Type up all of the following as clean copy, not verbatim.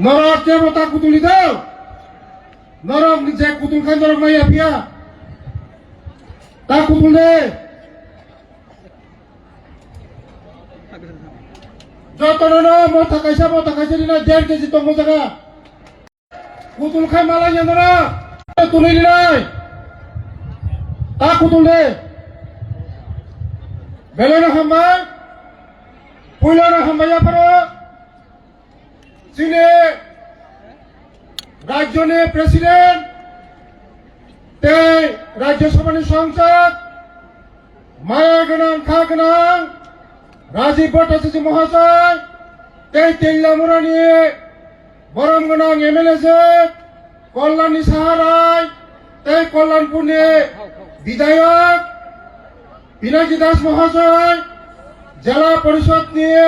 নরক দেবতা কুতুলি দাও নরক যে কুতুল খান নরক মাইয়া পিয়া তা কুতুল দে যত মথা খাইছে না 1.5 কেজি তঙ্গ জায়গা কুতুল খাই মালা না তুলে নাই তা কুতুল দে বেলানো হামবাই পুইলানো হামবাইয়া পারো চীনে রাজ্যনে প্রেসিডেন্ট রাজ্যসভানি সংসদ মায়া গণাং খা গণাং রাজীব ভট্টাচার্য মহাশয় তেল্লামুরা নিয়ে বরম গণাং এমএলএ কল্যাণী সাহারায় কল্যাণপুর নিয়ে বিধায়ক পিনাকি দাস মহাশয় জেলা পরিষদ নিয়ে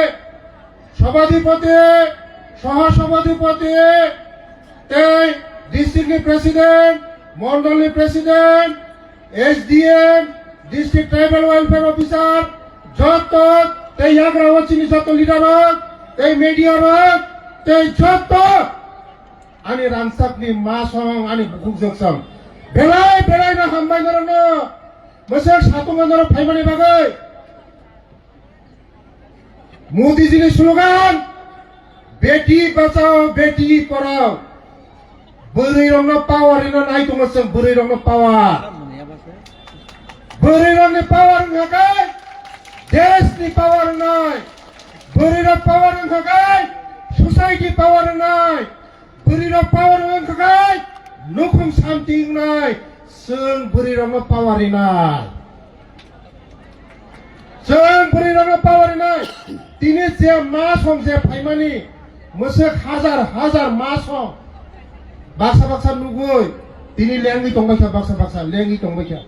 সভাধিপতি সহসভাধিপতি ডিস্ট্রিক্ট প্রেসিডেন্ট মন্ডলী president SDM district tribal welfare officer যত আগ্রাওয়াচিনি যত লিডার মিডিয়ার যত আনি রামসাকনি মা সং আনি বুকজক সং বেলাই না হামবাই নরনো বসে সাতঙ্গর ফাইমানি বাগै মোদীজির স্লোগান বেটি বাঁচাও বেটি পড়াও बोरै रंनो पावर इन नाय दंसों बोरै रंनो पावर हगाय देश नि पावर नाय बोरै र पावर हगाय सोसाइटी पावर नाय बोरै र पावर हगाय नखुम शांति नाय जों बोरै रंनो पावर नाय जों बोरै रंनो पावर नाय दिनै जे मा सम जे फाइमानि मोसे हाजार मा सम baksa nugoy tini lengi tongbaikha baksa lengi tongbaikha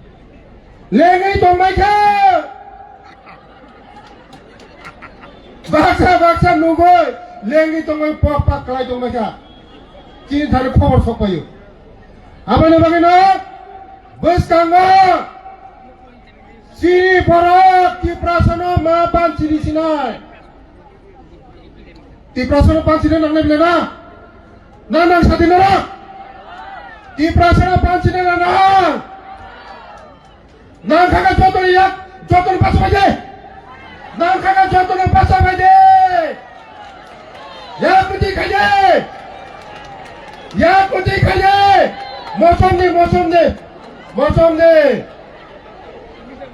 baksa nugoy lengi tongbai pak kalai tongbaikha tini thari khobor sokpayo abane bagino boskango sini borok tiprasano ma ban sini sinai tiprasano pan sini nangne bilena nang sadinara Tiprasana pancine na nang kaga jotor pasa baje nang kaga jotor pasa baje ya kuti khaje mosam de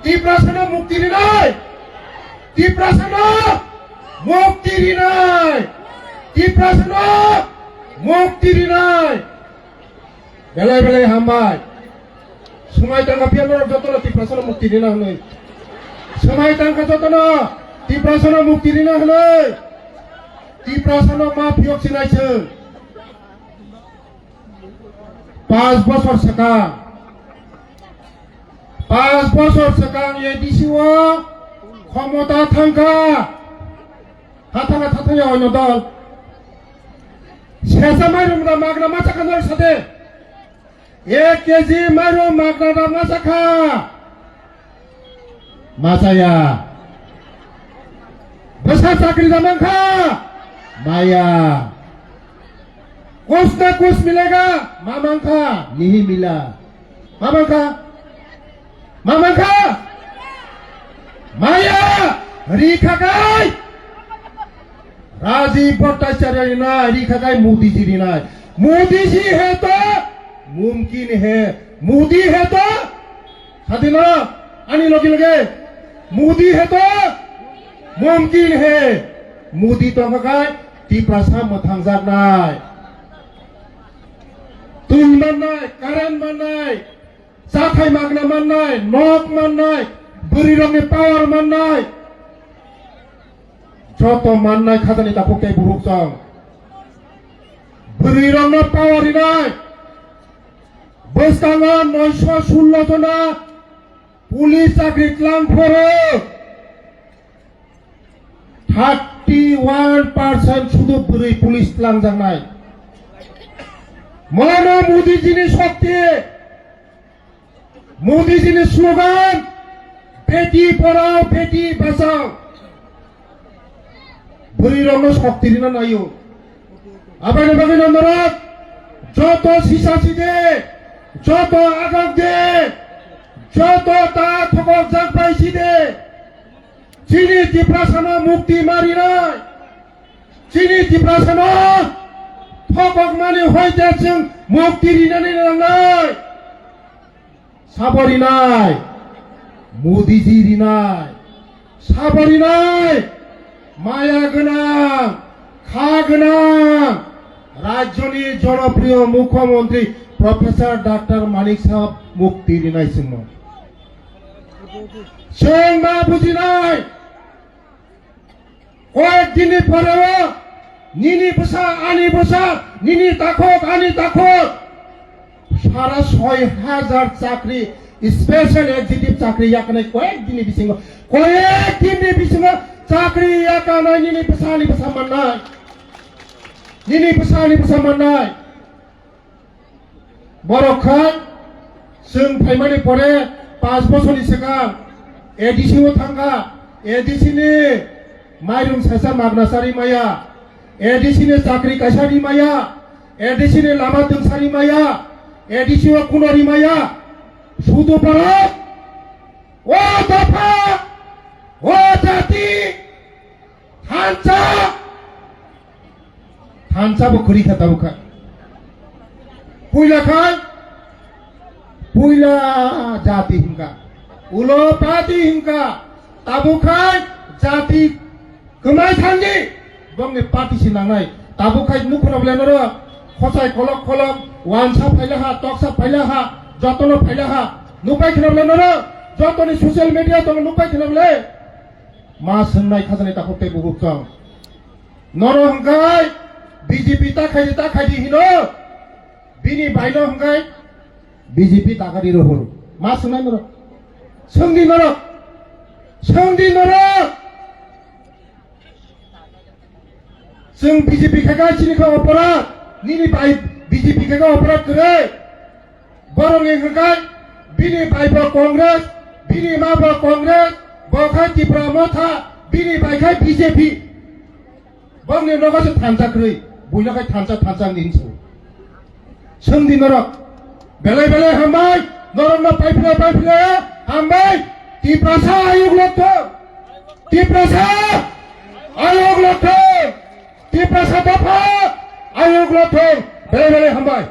Tiprasana mukti rinai Tiprasana mukti rinai Belai hambai Sumai tangka piano jotono Tiprasana mukti dina hanoi Sumai tangka jotono Tiprasana mukti dina hanoi Tiprasana ma piyok sinai seng 5 বছর sekarang 5 বছর sekarang ye disiwa ক্ষমতা থাঙ্কা থাথাঙ্গা অন্য দল শেষা মাইরুমরা মাগনা মাচাকানোর সাথে 1 KG মাইরুম মাগনা মাচাকা মাচায়া বসা চাকরি জামাঙ্খা माया कुछ ना कुछ मिलेगा मामांखा नहीं मिला मामांखा माया रिखागाई राजीव भट्टाचार्य ना रिखागाई मोदी जी ना मोदी जी है तो मुमकिन है मोदी है तो साथी ना आनी लोग लगे मोदी है तो मुमकिन है मोदी तो हगाई Tiprasa mothangzak nai tun manai karen manai sathai magna manai nok manai burirong ni power manai joto manai khazani tapoktai buruk jong burirong na power nai bostanga 916 jona pulis chakri klang phoro 31% শুধু police লাংজাং নাই মৌলানা মোদীজির শক্তি মোদীজির slogan Beti Padhao Beti Bachao ভৈরঙ্গ শক্তির না নাইও আবার বাকি নম্বর যত সিসাসি দে যত আগক দে যত তা থকক জাগ পাইছি দে চিনি টিপ্রাসানো মুক্তি মারি নাই চিনি টিপ্রাসানো থকক মানে হইতে जों মুক্তি রিনানি নাঙ্গাই সাবরি নাই মোদিজি রিনাই সাবরি নাই মায়া গোনাं খা গোনাं রাজ্যনি জনপ্রিয় মুখ্যমন্ত্রী প্রফেসর ডাক্তার মানিক সাহেব মুক্তি রিনাই जों मा বুঝিনাই কয়েকদিন পরেও নিনি বসা আনি বসা নিনি তাকক আনি তাকক সারা ৬,০০০ চাকরি স্পেশাল এক্সিকিউটিভ চাকরি এখানে কয়েকদিনের বিসিং চাকরি এখানে নিনি বসা আনি বসা মাননাই নিনি বসা আনি বসা মাননাই বরखाय जों फाइमानि परे 5 बोसोरनि सिगां एडिसिआव थांगा एडिसिनि माइरुं सासा मागनासारि माया एडिसिनि चाकरि कायसारि माया एडिसिनि लामा दोंसारि माया एडिसिआव कुनरि माया सुदु भारत ও দফা ও জাতি থানচাবো করি খাতাবো খা পুইলা জাতি হিংকা উলো পাতি হিংকা তাবুখাय জাতি गोमाय थांगि बंनि पार्टी सिनांनाय ताबुखाय नुखुनाबलेन र खसाय खलक खलक वानसा फाइलाहा टकसा फाइलाहा जतन फाइलाहा नुपाय खनाबलेन र जतनि सोशल मीडिया दं नुपाय खनाबले मा सोंनाय खाजानाय ताखते बुबुकं नर हंगाय बीजेपी ताखायदि हिनो बिनि बायनो हंगाय बीजेपी तागारि रहर मा सोंनाय नर सोंदि नर जों बीजेपी खागासिनो अपराध निनि बाय बीजेपी खागा अपराध करे बरंनि हंगाय बिनि बायबो कांग्रेस बिनि माबो कांग्रेस बखाय त्रिपुरा मथा बिनि बायखाय बीजेपी बंनि नगासो थानजाख्रै बयनाखाय थानजा निनसो सोंदि नरक बेले हामबाय नरकना पाइफिले हामबाय त्रिपुरासा आयोग लथ त्रिपुरासा दफा आयोग लथ बेले हामबाय